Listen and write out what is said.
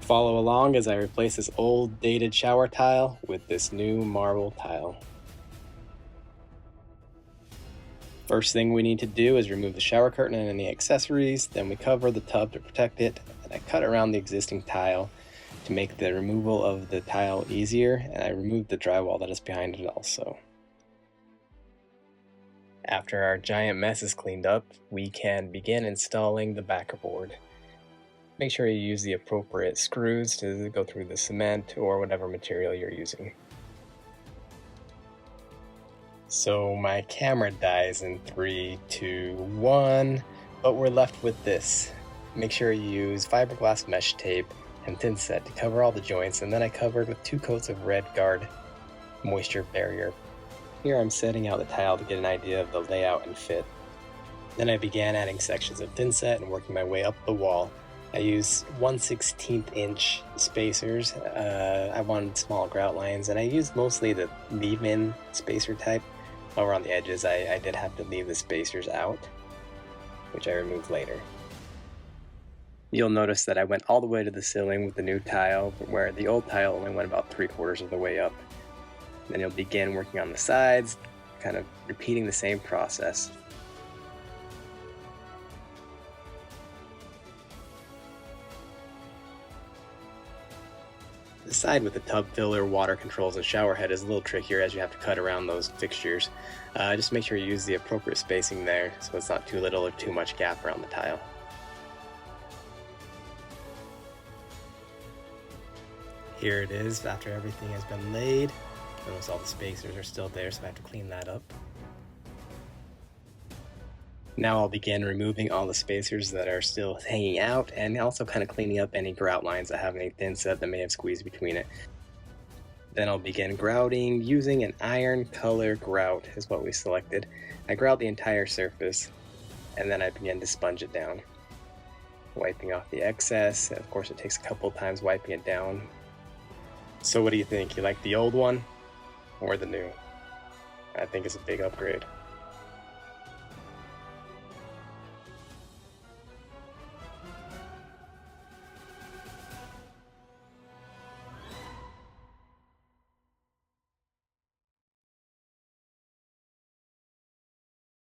Follow along as I replace this old dated shower tile with this new marble tile. First thing we need to do is remove the shower curtain and any accessories, then we cover the tub to protect it, and I cut around the existing tile to make the removal of the tile easier, and I removed the drywall that is behind it also. After our giant mess is cleaned up, we can begin installing the backer board. Make sure you use the appropriate screws to go through the cement or whatever material you're using. So my camera dies in 3, 2, 1, but we're left with this. Make sure you use fiberglass mesh tape and thin set to cover all the joints, and then I covered with 2 coats of Red Guard moisture barrier. Here I'm setting out the tile to get an idea of the layout and fit. Then I began adding sections of thin set and working my way up the wall. I used 1/16 inch spacers. I wanted small grout lines, and I used mostly the leave-in spacer type. Over on the edges, I did have to leave the spacers out, which I removed later. You'll notice that I went all the way to the ceiling with the new tile, where the old tile only went about 3/4 of the way up. Then you'll begin working on the sides, kind of repeating the same process. The side with the tub filler, water controls, and shower head is a little trickier as you have to cut around those fixtures. Just make sure you use the appropriate spacing there so it's not too little or too much gap around the tile. Here it is after everything has been laid. Notice all the spacers are still there, so I have to clean that up. Now I'll begin removing all the spacers that are still hanging out, and also kind of cleaning up any grout lines that have any thin set that may have squeezed between it. Then I'll begin grouting using an iron color grout is what we selected. I grout the entire surface, and then I begin to sponge it down, wiping off the excess. Of course, it takes a couple times wiping it down. So what do you think? You like the old one or the new? I think it's a big upgrade.